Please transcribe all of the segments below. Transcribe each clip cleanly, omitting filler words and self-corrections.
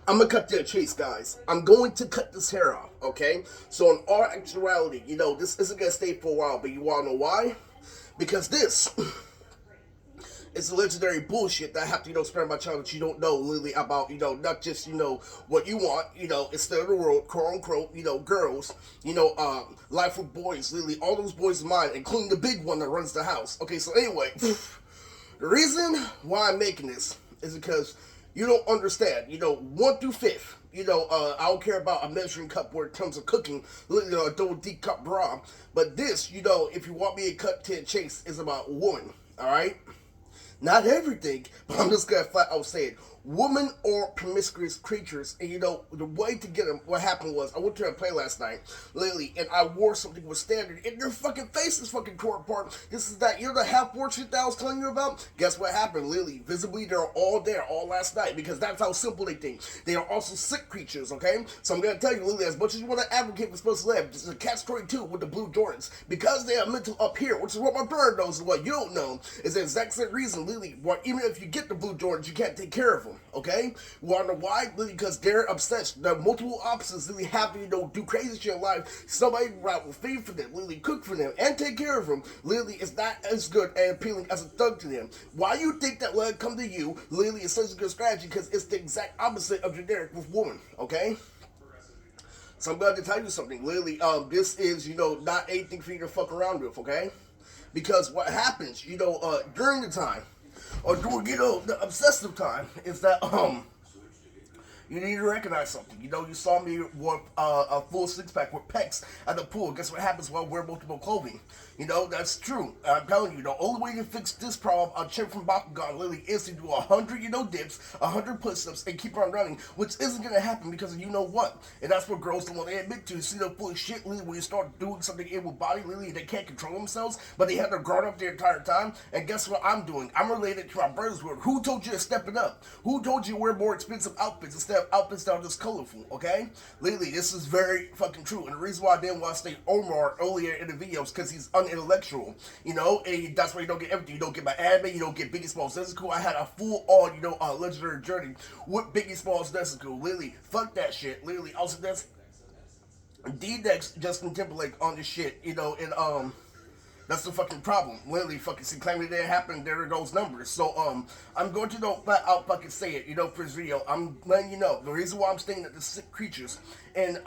I'm gonna cut to the chase, guys. I'm going to cut this hair off, okay? So in all actuality, this isn't gonna stay for a while, but you wanna know why? Because this is legendary bullshit that I have to, spend my time that you don't know literally about, not just, what you want, instead of the world, quote unquote, girls, life with boys, literally all those boys of mine, including the big one that runs the house. Okay, so anyway, the reason why I'm making this is because you don't understand, 1 through 5th. I don't care about a measuring cup where it comes to cooking, a double D cup bra. But this, if you want me to cut to the chase, is about woman, alright? Not everything, but I'm just gonna flat out say it. Women are promiscuous creatures, and the way to get them. What happened was I went to a play last night, literally, and I wore something with standard, and their fucking faces fucking tore apart. This is that the half word shit that I was telling you about. Guess what happened? Literally, visibly, they're all there all last night because that's how simple they think. They are also sick creatures, okay? So I'm gonna tell you, literally, as much as you want to advocate for supposed to live, this is a catch-22 with the blue Jordans because they are mental up here, which is what my bird knows, and what you don't know is the exact same reason, literally. What even if you get the blue Jordans, you can't take care of them. Okay? You wanna know why? Because they're obsessed. The multiple opposites really have to, do crazy shit in life. Somebody will feed for them, literally cook for them, and take care of them. Literally, it's not as good and appealing as a thug to them. Why you think that let it come to you? Literally, it's such a good strategy because it's the exact opposite of generic with women. Okay? So I'm going to tell you something. Literally, this is, not anything for you to fuck around with. Okay? Because what happens, during the time, or during, the obsessive time, is that, you need to recognize something. You saw me with a full six pack with pecs at the pool. Guess what happens when I wear multiple clothing? That's true. I'm telling you, the only way to fix this problem, a chick from Bakugan literally is to do 100, dips, 100 push-ups, and keep on running, which isn't gonna happen because of what. And that's what girls don't want to admit to. See, they're full of shit, literally, when you start doing something in with body, literally, they can't control themselves, but they have their guard up the entire time. And guess what I'm doing? I'm related to my brother's word. Who told you to step it up? Who told you to wear more expensive outfits instead of outfits that are just colorful, okay? Literally, this is very fucking true. And the reason why I didn't want to say Omar earlier in the video is because he's unintellectual, and that's why you don't get everything. You don't get my anime, you don't get Biggie Smalls. This is cool. I had a full-on, legendary journey with Biggie Smalls. That's cool. Literally, fuck that shit. Literally, also that's D-Dex, Justin Timberlake on this shit, and that's the fucking problem. Literally, fucking see, claiming it didn't happen. There are those numbers. So, I'm going to flat out fucking say it. For this video, I'm letting you know the reason why I'm staying at the sick creatures. And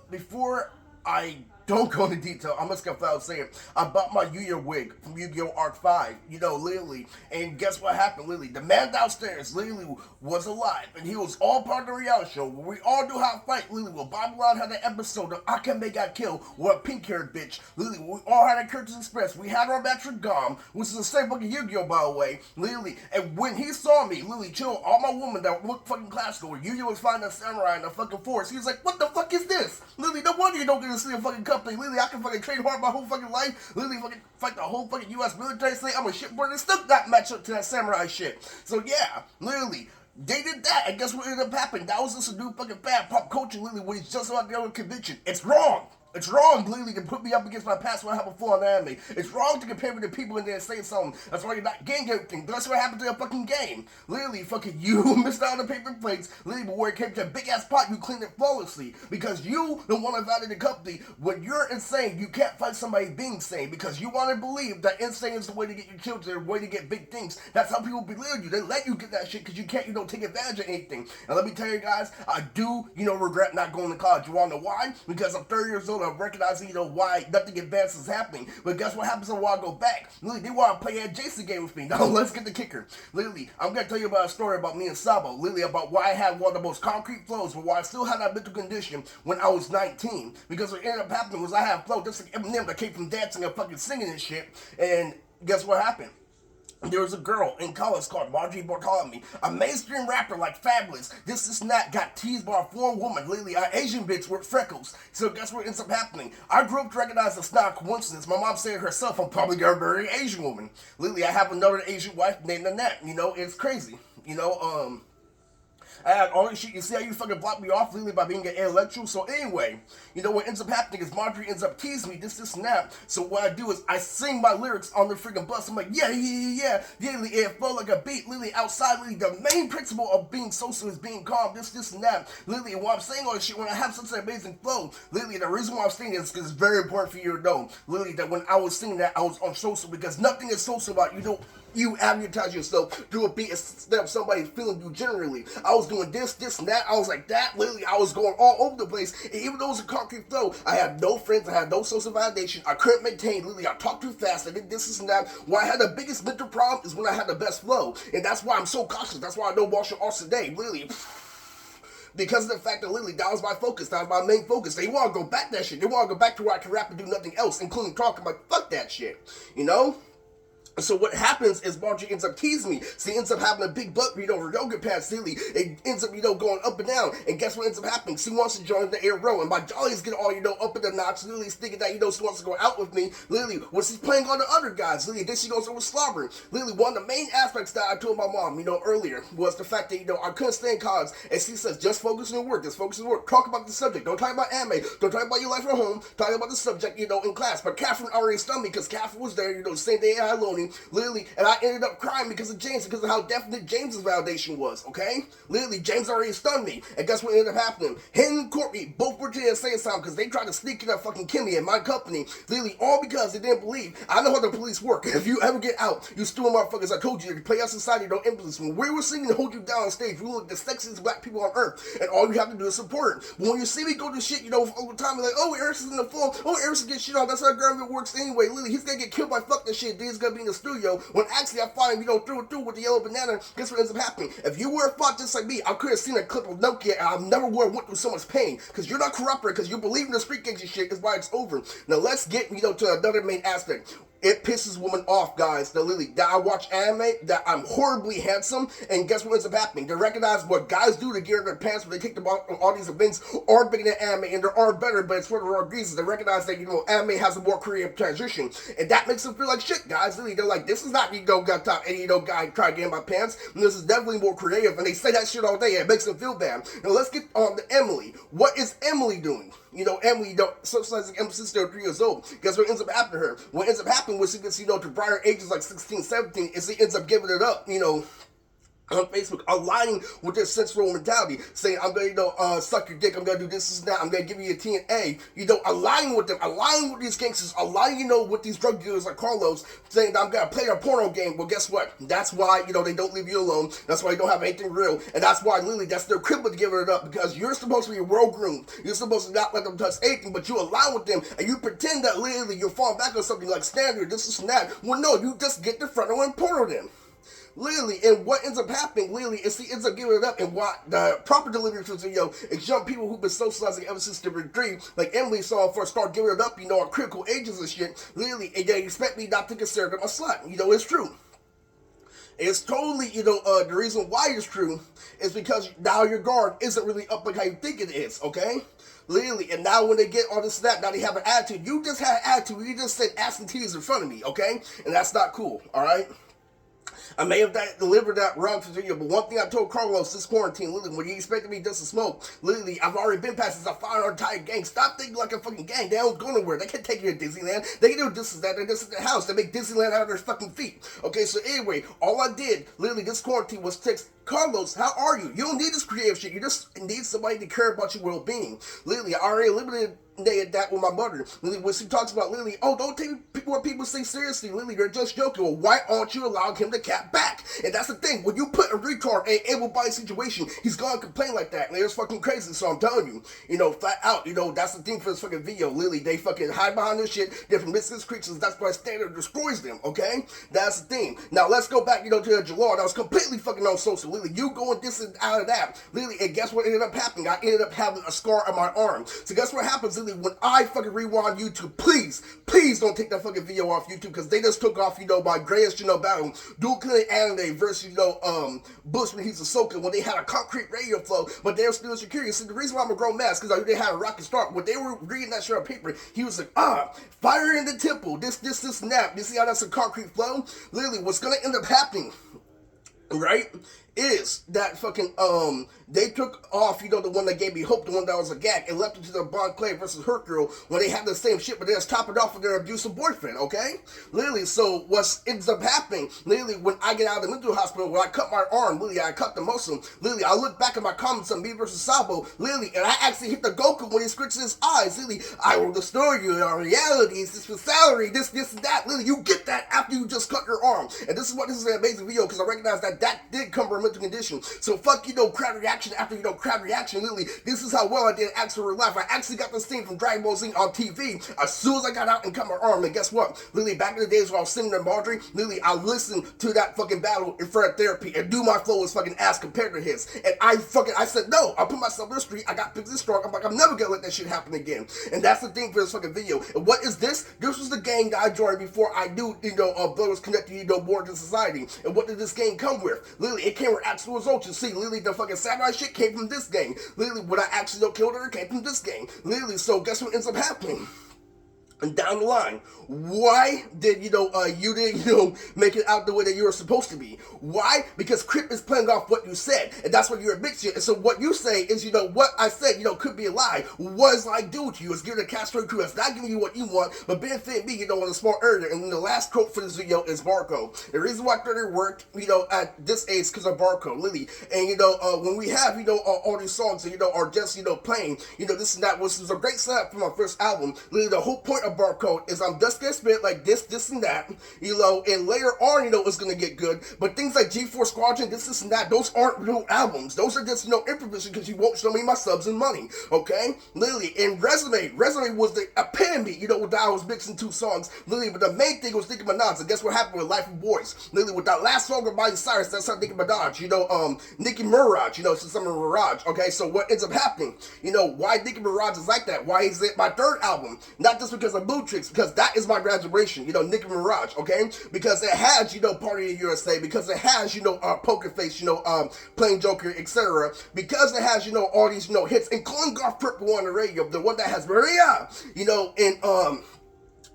before I don't go into detail, I'm just gonna flat out say it. I bought my Yu-Gi-Oh wig from Yu-Gi-Oh Arc 5, literally. And guess what happened, literally? The man downstairs, literally, was alive. And he was all part of the reality show where we all knew how to fight, literally. Well, Bobby Brown had an episode of Akame got killed with a pink-haired bitch. Literally, we all had a Curtis Express. We had our match with Gom, which is the same fucking Yu-Gi-Oh, by the way. Literally. And when he saw me, literally, chill, all my women that looked fucking classical, where Yu-Gi-Oh was fighting a samurai in the fucking forest, he was like, what the fuck is this? Literally, no wonder you don't get to see a fucking company. Literally, I can fucking train hard my whole fucking life. Literally, fucking fight the whole fucking U.S. military. Say I'm a shitboard and still not match up to that samurai shit. So yeah, literally, they did that, and guess what ended up happening? That was just a new fucking fad pop culture, literally, when he's just about the other convention. It's wrong. It's wrong, literally, to put me up against my past when I have a full-on anime. It's wrong to compare me to people in there and say something. That's why you're not getting everything. That's what happened to a fucking game. Literally, fucking you missed out on the paper plates. Literally, but where it came to a big-ass pot, you cleaned it flawlessly. Because you don't want to validate the company. When you're insane, you can't fight somebody being sane. Because you want to believe that insane is the way to get your children, the way to get big things. That's how people believe you. They let you get that shit because you can't, take advantage of anything. And let me tell you guys, I do, regret not going to college. You want to know why? Because I'm 30 years old. I'm recognizing, why nothing advanced is happening. But guess what happens when I go back? Literally, they want to play a Jason game with me. Now, let's get the kicker. Literally, I'm going to tell you about a story about me and Sabo. Literally, about why I had one of the most concrete flows, but why I still had that mental condition when I was 19. Because what ended up happening was I had a flow just like Eminem that came from dancing and fucking singing and shit. And guess what happened? There was a girl in college called Marjorie Bartholomew, a mainstream rapper like Fabulous. This and that got teased by a foreign woman, literally an Asian bitch with freckles. So guess what ends up happening? I grew up to recognize it's not a coincidence. My mom said herself, I'm probably gonna marry an Asian woman. Literally, I have another Asian wife named Annette. It's crazy. I had all this shit. You see how you fucking blocked me off literally by being an intellectual? So anyway, what ends up happening is Marjorie ends up teasing me, this, and that. So what I do is I sing my lyrics on the freaking bus. I'm like, yeah, Lily, it felt like a beat, Lily, outside, Lily, the main principle of being social is being calm, this, and that. Lily, and why I'm saying all this shit, when I have such an amazing flow, Lily, the reason why I'm saying this is because it's very important for you to know, Lily, that when I was singing that, I was on social, because nothing is social about you advertise yourself through a beat instead of somebody feeling you generally. I was doing this, and that. I was like that. Literally, I was going all over the place. And even though it was a concrete flow, I had no friends. I had no social validation. I couldn't maintain. Literally, I talked too fast. I did this and that. Where I had the biggest mental problem is when I had the best flow. And that's why I'm so cautious. That's why I know martial arts today. Literally. Because of the fact that literally that was my focus, that was my main focus. They want to go back that shit. They want to go back to where I can rap and do nothing else, including talk. I'm like, fuck that shit. So what happens is Marjorie ends up teasing me. She ends up having a big butt, her yoga pants, silly. It ends up, going up and down. And guess what ends up happening? She wants to join the air row. And my jollies get all, up in the notch. Lily thinking that, she wants to go out with me. Lily, when she's playing on the other guys, Lily, then she goes over slobbering. Lily, one of the main aspects that I told my mom, earlier, was the fact that, I couldn't stand college. And she says, just focus on your work. Just focus on your work. Talk about the subject. Don't talk about anime. Don't talk about your life at home. Talk about the subject, in class. But Catherine already stunned me because Catherine was there, the same day I Loney. Lily, and I ended up crying because of James, because of how definite James's validation was, okay? Literally, James already stunned me. And guess what ended up happening? Him and Courtney both were there saying something because they tried to sneak in that fucking Kimmy in my company. Literally, all because they didn't believe. I know how the police work. If you ever get out, you stupid motherfuckers, I told you, you play out society, don't influence. When we were singing and hold you down on stage, we look the sexiest black people on earth. And all you have to do is support it. But when you see me go to shit, all the time, you're like, oh, Eric's in the phone. Oh, Eric's gonna get shit on. That's how government works anyway. Literally, he's gonna get killed by fuck that shit. Then he's gonna be in the studio. When actually I find him, through with the yellow banana. Guess what ends up happening? If you were a fuck just like me, I could have seen a clip of Nokia and I never would have went through so much pain. Because you're not corrupt, because you believe in the street gangster shit is why it's over. Now let's get, to another main aspect. It pisses women off, guys, that literally, that I watch anime, that I'm horribly handsome, and guess what ends up happening? They recognize what guys do to get in their pants when they kick them out on all these events are bigger than anime, and there are better, but it's for the wrong reasons. They recognize that, anime has a more creative transition, and that makes them feel like shit, guys. Literally, they're like, this is not, got top any, guy try to get in my pants, and this is definitely more creative, and they say that shit all day, and it makes them feel bad. Now, let's get on to Emily. What is Emily doing? Emily, socializing Emily's sister 3 years old. Guess what ends up happening to her? What ends up happening when she gets, to brighter ages like 16, 17, is she ends up giving it up, on Facebook, aligning with their sensual mentality, saying, I'm going to, suck your dick, I'm going to do this and that, I'm going to give you a T and A, aligning with them, aligning with these gangsters, aligning, with these drug dealers like Carlos, saying that I'm going to play a porno game. Well, guess what? That's why, they don't leave you alone. That's why you don't have anything real. And that's why, literally, that's their crib to give it up, because you're supposed to be well-groomed. You're supposed to not let them touch anything, but you align with them, and you pretend that, literally, you're falling back on something like standard, this and that. Well, no, you just get the front row and porno them. Literally, and what ends up happening, literally, is he ends up giving it up, and what the proper delivery for the video is young people who've been socializing ever since they were 3, like Emily saw first start giving it up, at critical ages and shit, literally, and they expect me not to consider them a slut. It's true. It's totally, the reason why it's true is because now your guard isn't really up like how you think it is, okay? Literally, and now when they get all this snap, now they have an attitude. You just had an attitude, you just said ass and titties in front of me, okay? And that's not cool, alright? I may have delivered that wrong to you, but one thing I told Carlos this quarantine, literally, when he expected me just to smoke, literally, I've already been past this. I fired our entire gang. Stop thinking like a fucking gang. They don't go nowhere. They can't take you to Disneyland. They can do this and that. They're just at their house. They make Disneyland out of their fucking feet. Okay, so anyway, all I did, literally, this quarantine was text Carlos, how are you? You don't need this creative shit. You just need somebody to care about your well-being. Literally, I already eliminated that with my mother. Literally, when she talks about Lily, oh, don't take what people say seriously. Lily, they're just joking. Well, why aren't you allowing him to cap back? And that's the thing. When you put a retard in an able-bodied situation, he's gonna complain like that. And it's fucking crazy. So I'm telling you, flat out, that's the thing for this fucking video. Lily, they fucking hide behind this shit. They're promiscuous creatures. That's why standard destroys them. Okay, that's the thing. Now let's go back, to the Jalard. I was completely fucking on social. Lily, you going this and out of that. Lily, and guess what ended up happening? I ended up having a scar on my arm. So guess what happens, Lily, when I fucking rewind YouTube? Please don't take that fucking video off YouTube, because they just took off, my greatest, battle, dual clinic anime versus, Bush when he's Ahsoka, when they had a concrete radio flow, but they're still security. So the reason why I'm a grown man is because they had a rocket start. When they were reading that shit on paper, he was like, fire in the temple, this, and that. You see how that's a concrete flow? Literally, what's gonna end up happening, right, is that fucking they took off, you know, the one that gave me hope, the one that was a gag, and left it to the Bon Clay versus Hercule when they had the same shit, but they just top it off with their abusive boyfriend, okay? Literally, so what ends up happening, literally, when I get out of the mental hospital, when I cut my arm, literally, I cut the muscle, literally, I look back at my comments on me versus Sabo, literally, and I actually hit the Goku when he scratches his eyes, literally, I will destroy you, our reality is this for salary, this, and that, literally, you get that after you just cut your arm, and this is an amazing video, because I recognize that did come from a mental condition, so fuck, you know, crowd reaction after, you know, crowd reaction, literally, this is how well I did actual real life. I actually got this thing from Dragon Ball Z on TV as soon as I got out and cut my arm, and guess what? Literally, back in the days when I was sitting in Marjorie, literally, I listened to that fucking battle in front of therapy, and do my flow was fucking ass compared to his, and I said, no, I put myself in the street, I got physically strong, I'm like, I'm never gonna let that shit happen again, and that's the thing for this fucking video, and what is this? This was the gang that I joined before I knew, you know, blood was connected, you know, more to society, and what did this gang come with? Literally, it came with actual results, you see, literally, the fucking samurai shit came from this gang, literally, when I actually don't kill her, it came from this gang, literally, so guess what ends up happening? And down the line, why did, you didn't, make it out the way that you were supposed to be? Why? Because Crip is playing off what you said, and that's what you admit to. And so what you say is, what I said, could be a lie. What is I do to you? It's giving a castrated crew. It's not giving you what you want, but benefiting me, on a small area. And then the last quote for this video is Barco. The reason why Twitter worked, at this age, because of Barco, Lily. And, when we have, all these songs that, are just, playing, this and that, which was a great setup for my first album. Lily, the whole point of Barcode is I'm just gonna spit like this and that, and later on, it's gonna get good. But things like G4 Squadron, this and that, those aren't real albums. Those are just, improvisation because you won't show me my subs and money, okay? Literally, and Resume was the epitome, that I was mixing two songs, literally, but the main thing was Nicki Minaj, and guess what happened with Life of Boys? Literally, with that last song of Miley Cyrus, that's how Nicki Minaj, Nicki Minaj, since I'm a Mirage, okay? So what ends up happening? Why Nicki Minaj is like that? Why is it my third album? Not just because of Blue Tricks, because that is my graduation, Nicki Minaj, okay? Because it has, Party in USA, because it has, Poker Face, Playing Joker, etc. Because it has, all these, hits, including Golf Purple on the radio, the one that has Maria, and,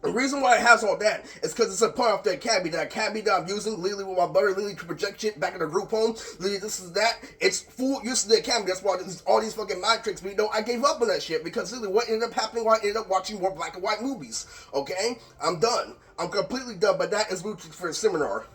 the reason why it has all that is because it's a part of the academy that I'm using, literally with my brother, literally to project shit back in the group home, literally this is that, it's full use of the academy, that's why all these fucking mind tricks, but I gave up on that shit, because literally what ended up happening, I ended up watching more black and white movies, okay? I'm done. I'm completely done, but that is Blue Tricks for a seminar.